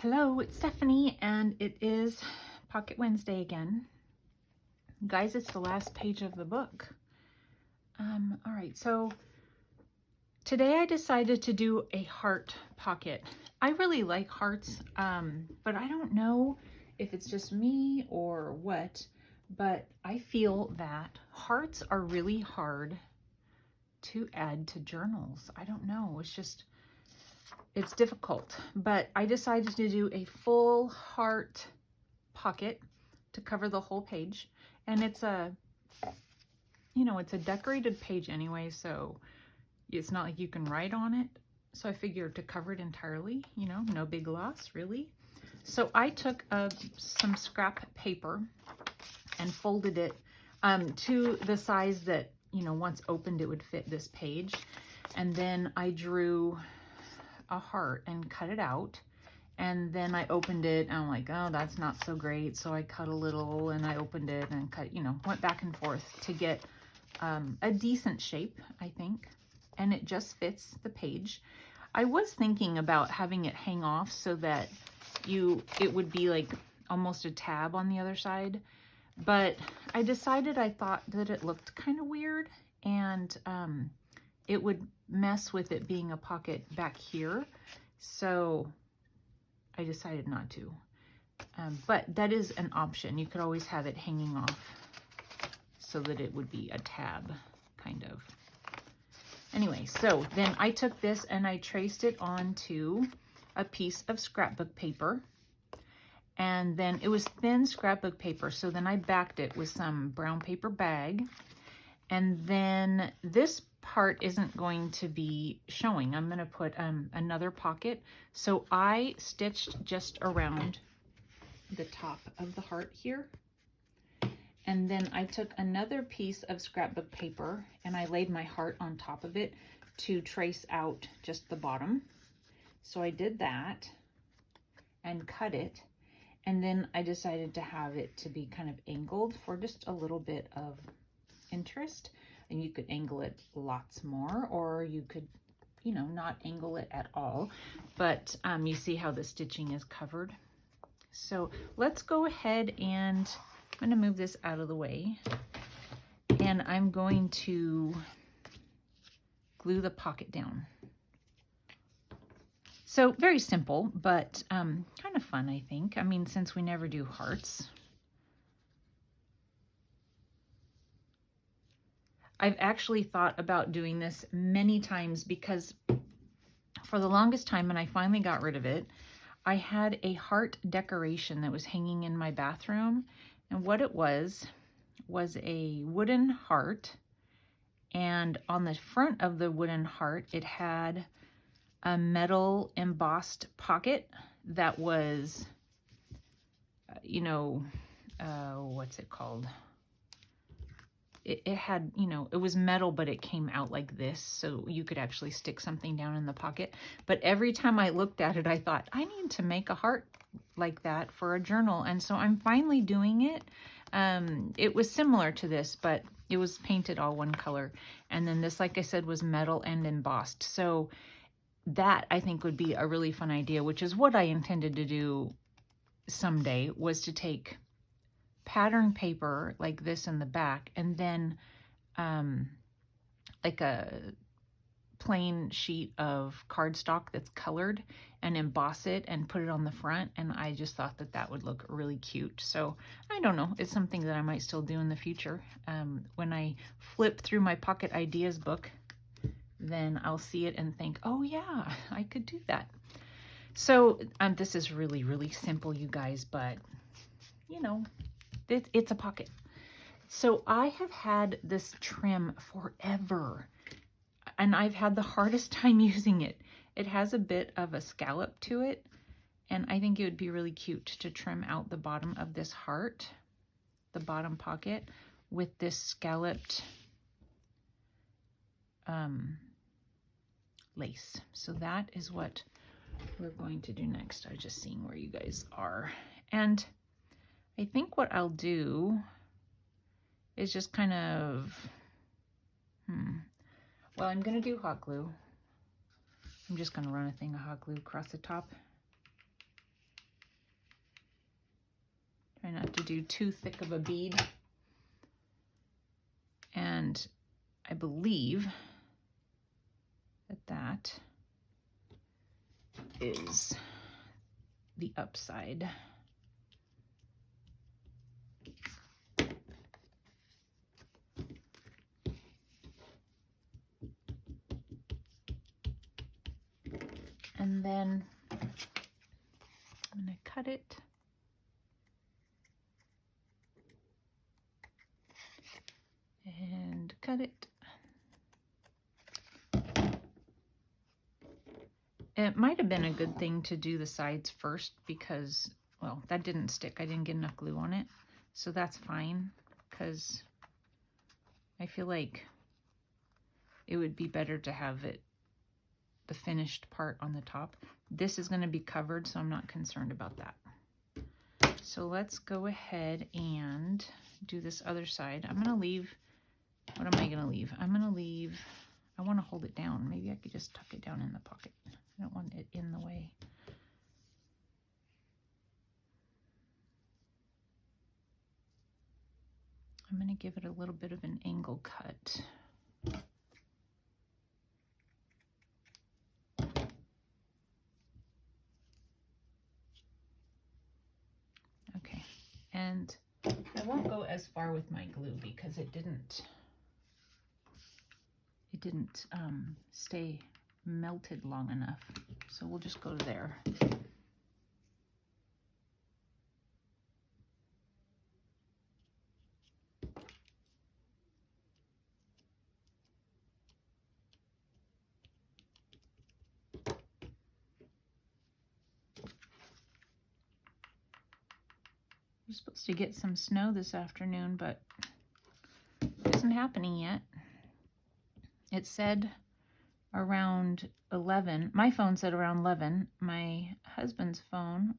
Hello, it's Stephanie, and it is Pocket Wednesday again. Guys, it's the last page of the book. All right, so today I decided to do a heart pocket. I really like hearts, but I don't know if it's just me or what, but I feel that hearts are really hard to add to journals. I don't know, it's difficult, but I decided to do a full heart pocket to cover the whole page. And it's a decorated page anyway, so it's not like you can write on it. So I figured to cover it entirely, no big loss really. So I took some scrap paper and folded it to the size that, once opened it would fit this page. And then I drew a heart and cut it out, and then I opened it and I'm like, oh, that's not so great, so I cut a little and I opened it and cut, went back and forth to get a decent shape, I think, and it just fits the page. I was thinking about having it hang off so that it would be like almost a tab on the other side, but I thought that it looked kind of weird, and it would mess with it being a pocket back here, so I decided not to. But that is an option. You could always have it hanging off so that it would be a tab, kind of. Anyway, so then I took this and I traced it onto a piece of scrapbook paper. And then it was thin scrapbook paper, so then I backed it with some brown paper bag. And then this part isn't going to be showing. I'm going to put another pocket. So I stitched just around the top of the heart here. And then I took another piece of scrapbook paper and I laid my heart on top of it to trace out just the bottom. So I did that and cut it. And then I decided to have it to be kind of angled for just a little bit of interest. And you could angle it lots more, or you could, not angle it at all. But you see how the stitching is covered. So let's go ahead and I'm going to move this out of the way. And I'm going to glue the pocket down. So very simple, but kind of fun, I think. I mean, since we never do hearts. I've actually thought about doing this many times because for the longest time, when I finally got rid of it, I had a heart decoration that was hanging in my bathroom. And what it was a wooden heart. And on the front of the wooden heart, it had a metal embossed pocket that was, what's it called? It had, it was metal, but it came out like this, so you could actually stick something down in the pocket. But every time I looked at it, I thought, I need to make a heart like that for a journal. And so I'm finally doing it. It was similar to this, but it was painted all one color. And then this, like I said, was metal and embossed. So that, I think, would be a really fun idea, which is what I intended to do someday, was to take pattern paper like this in the back and then like a plain sheet of cardstock that's colored and emboss it and put it on the front. And I just thought that that would look really cute. So I don't know, it's something that I might still do in the future. When I flip through my Pocket Ideas book, then I'll see it and think, oh yeah, I could do that. So this is really, really simple, you guys, but it's a pocket. So I have had this trim forever, and I've had the hardest time using it. It has a bit of a scallop to it, and I think it would be really cute to trim out the bottom of this heart, the bottom pocket, with this scalloped lace. So that is what we're going to do next. I was just seeing where you guys are. And I think what I'll do is just kind of, well, I'm going to do hot glue. I'm just going to run a thing of hot glue across the top. Try not to do too thick of a bead. And I believe that that is the upside. And then I'm going to cut it. And cut it. It might have been a good thing to do the sides first because, well, that didn't stick. I didn't get enough glue on it. So that's fine because I feel like it would be better to have it, the finished part on the top. This is going to be covered, so I'm not concerned about that. So let's go ahead and do this other side. I'm going to leave, what am I going to leave? I'm going to leave, I want to hold it down. Maybe I could just tuck it down in the pocket. I don't want it in the way. I'm going to give it a little bit of an angle cut. Okay, and I won't go as far with my glue because it didn't stay melted long enough. So we'll just go there. We're supposed to get some snow this afternoon, but it isn't happening yet. It said around 11. My phone said around 11. My husband's phone,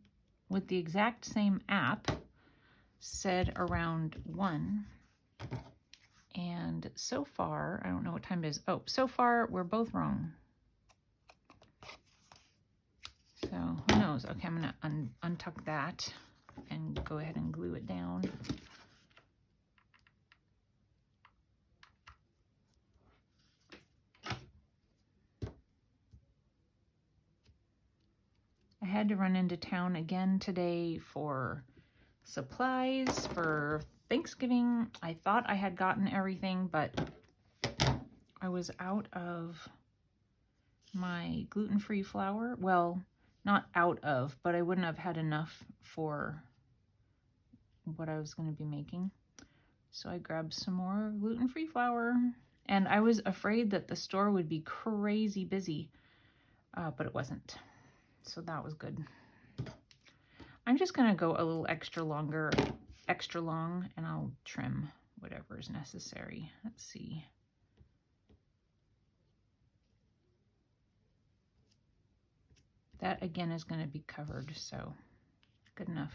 with the exact same app, said around 1. And so far, I don't know what time it is. Oh, so far, we're both wrong. So who knows? Okay, I'm going to untuck that and go ahead and glue it down. I had to run into town again today for supplies for Thanksgiving. I thought I had gotten everything, but I was out of my gluten-free flour. Well, not out of, but I wouldn't have had enough for what I was going to be making. So I grabbed some more gluten-free flour, and I was afraid that the store would be crazy busy, but it wasn't. So that was good. I'm just going to go a little extra long, and I'll trim whatever is necessary. Let's see. That again is going to be covered, so good enough.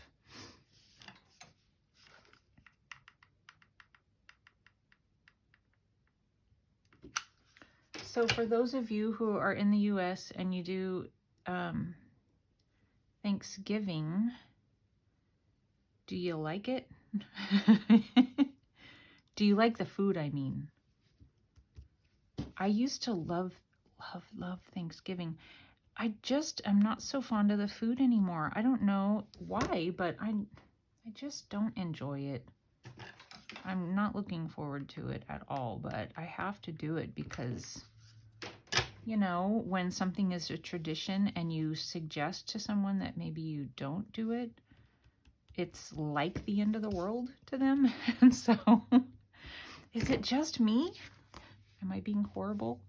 So for those of you who are in the US and you do Thanksgiving, do you like it? Do you like the food, I mean? I used to love Thanksgiving. I just am not so fond of the food anymore. I don't know why, but I just don't enjoy it. I'm not looking forward to it at all, but I have to do it because, you know, when something is a tradition and you suggest to someone that maybe you don't do it, it's like the end of the world to them. And so, is it just me? Am I being horrible?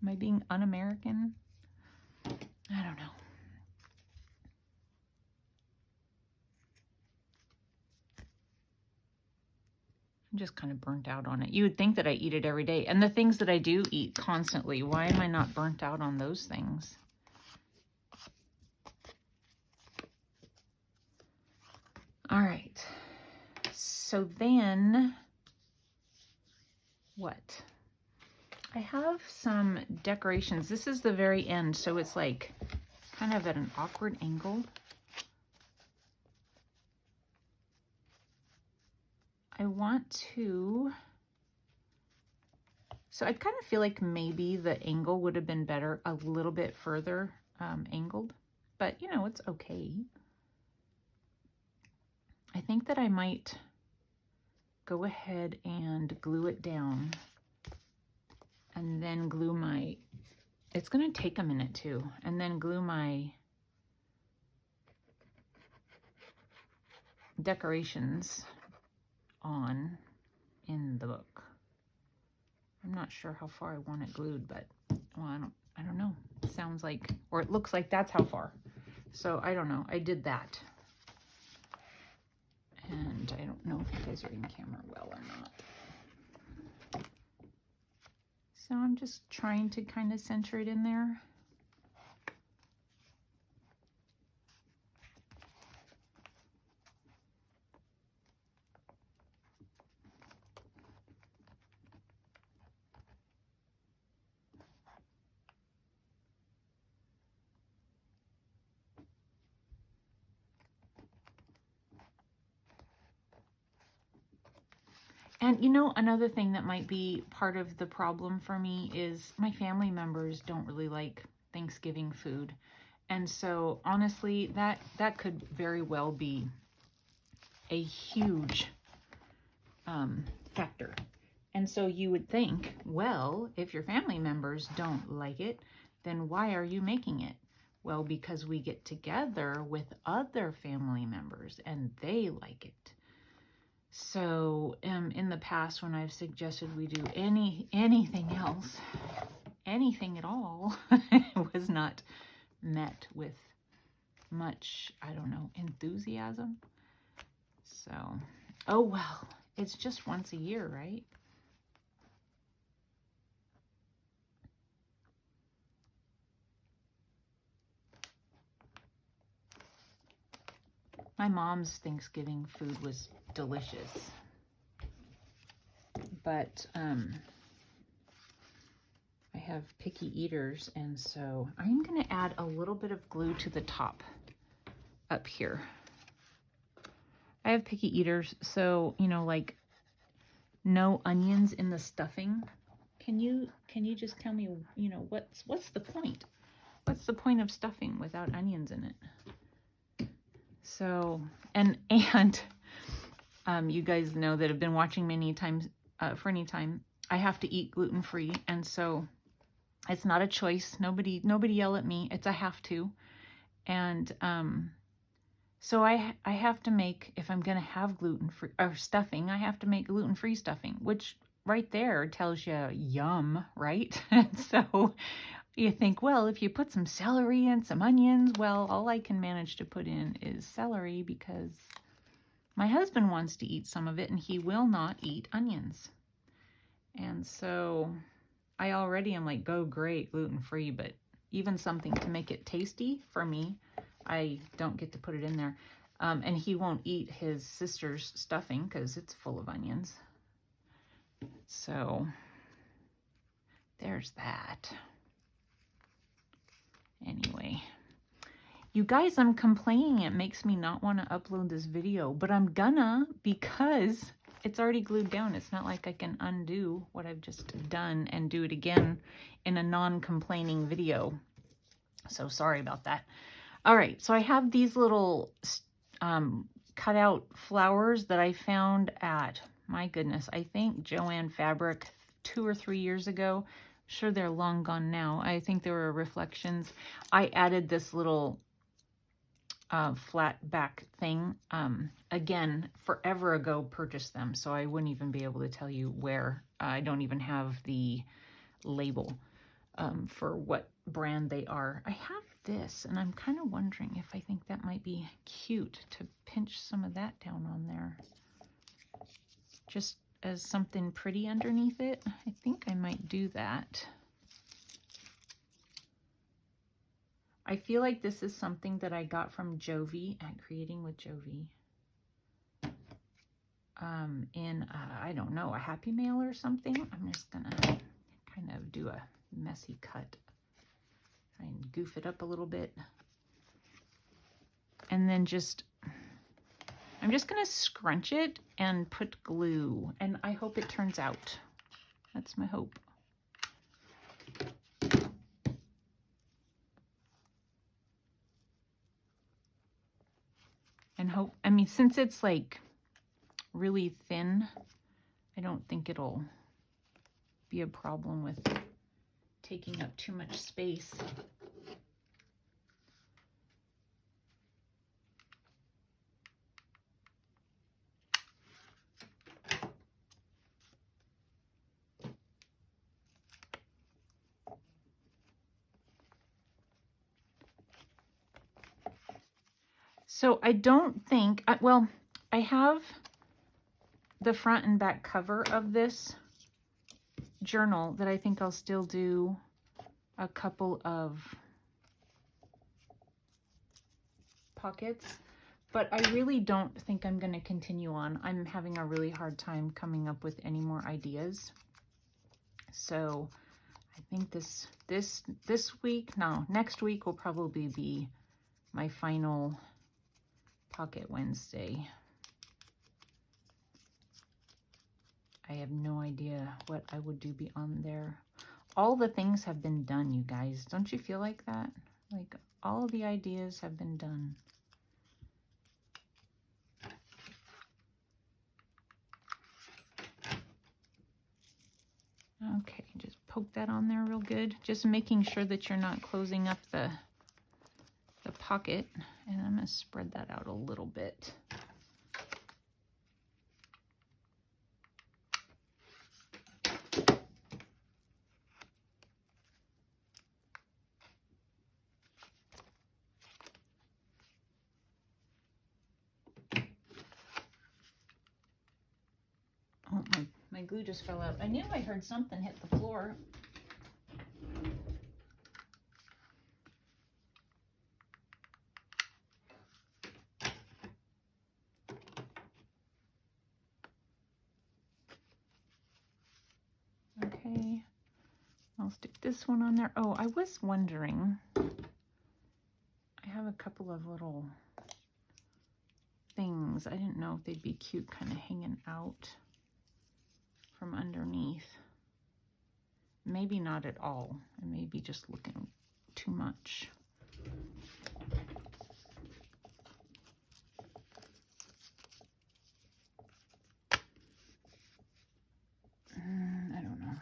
Am I being un-American? I don't know. I'm just kind of burnt out on it. You would think that I eat it every day. And the things that I do eat constantly, why am I not burnt out on those things? All right. So then, what? I have some decorations. This is the very end, so it's like kind of at an awkward angle. I want to, so I kind of feel like maybe the angle would have been better a little bit further angled, but you know, it's okay. I think that I might go ahead and glue it down and then glue my, it's going to take a minute too, and then glue my decorations on in the book. I'm not sure how far I want it glued, but well, I don't know. It sounds like, or it looks like that's how far. So I don't know. I did that. And I don't know if you guys are in camera well or not. So I'm just trying to kind of center it in there. And you know, another thing that might be part of the problem for me is my family members don't really like Thanksgiving food. And so honestly, that could very well be a huge factor. And so you would think, well, if your family members don't like it, then why are you making it? Well, because we get together with other family members and they like it. So in the past, when I've suggested we do anything else, anything at all, it was not met with much, I don't know, enthusiasm. So, oh well, it's just once a year, right? My mom's Thanksgiving food was delicious, but I have picky eaters, and so I'm going to add a little bit of glue to the top up here. I have picky eaters, so, you know, like no onions in the stuffing. Can you just tell me, you know, what's the point? What's the point of stuffing without onions in it? So, and you guys know that have been watching many times, for any time, I have to eat gluten-free, and so it's not a choice. Nobody yell at me. It's a have to. And so I have to make, if I'm going to have gluten-free or stuffing, I have to make gluten-free stuffing, which right there tells you yum, right? And so you think, well, if you put some celery and some onions, well, all I can manage to put in is celery because my husband wants to eat some of it and he will not eat onions. And so I already am like, go great, gluten-free, but even something to make it tasty for me, I don't get to put it in there. And he won't eat his sister's stuffing because it's full of onions. So there's that. Anyway, you guys, I'm complaining it makes me not want to upload this video, but I'm gonna because it's already glued down. It's not like I can undo what I've just done and do it again in a non-complaining video. So sorry about that. All right, so I have these little cutout flowers that I found at, my goodness, I think Joann Fabric 2 or 3 years ago. Sure, they're long gone now. I think they were reflections. I added this little flat back thing. Again, forever ago purchased them, so I wouldn't even be able to tell you where. I don't even have the label for what brand they are. I have this, and I'm kind of wondering if I think that might be cute to pinch some of that down on there. Just as something pretty underneath it. I think I might do that. I feel like this is something that I got from Jovi at Creating with Jovi. In, I don't know, a Happy Mail or something. I'm just gonna kind of do a messy cut. Try and goof it up a little bit. And then just, I'm just going to scrunch it and put glue, and I hope it turns out. That's my hope. And hope, I mean, since it's like really thin, I don't think it'll be a problem with taking up too much space. So I don't think, well, I have the front and back cover of this journal that I think I'll still do a couple of pockets, but I really don't think I'm going to continue on. I'm having a really hard time coming up with any more ideas. So I think this week, no, next week will probably be my final Pocket Wednesday. I have no idea what I would do beyond there. All the things have been done, you guys. Don't you feel like that? Like all of the ideas have been done. Okay, just poke that on there real good. Just making sure that you're not closing up the pocket. And I'm going to spread that out a little bit. Oh, my glue just fell out. I knew I heard something hit the floor. Okay, I'll stick this one on there. Oh, I was wondering, I have a couple of little things. I didn't know if they'd be cute kind of hanging out from underneath. Maybe not at all. It may be just looking too much. I don't know.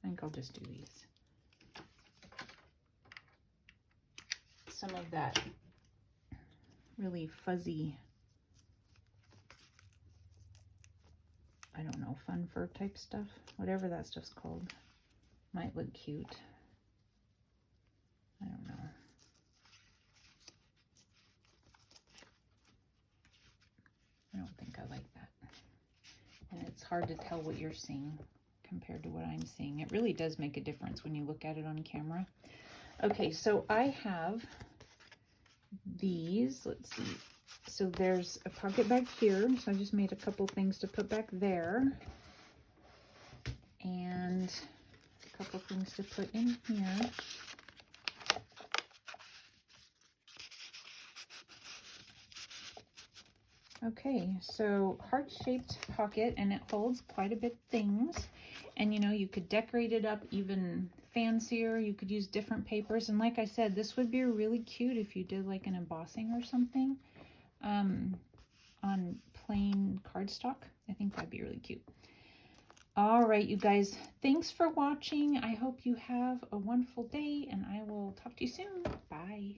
I think I'll just do these. Some of that really fuzzy, I don't know, fun fur type stuff, whatever that stuff's called, might look cute. I don't know. I don't think I like that. And it's hard to tell what you're seeing compared to what I'm seeing. It really does make a difference when you look at it on camera. Okay, so I have these, let's see. So there's a pocket back here. So I just made a couple things to put back there. And a couple things to put in here. Okay, so heart-shaped pocket, and it holds quite a bit of things. And you know, you could decorate it up even fancier. You could use different papers. And like I said, this would be really cute if you did like an embossing or something on plain cardstock. I think that'd be really cute. All right, you guys, thanks for watching. I hope you have a wonderful day, and I will talk to you soon. Bye.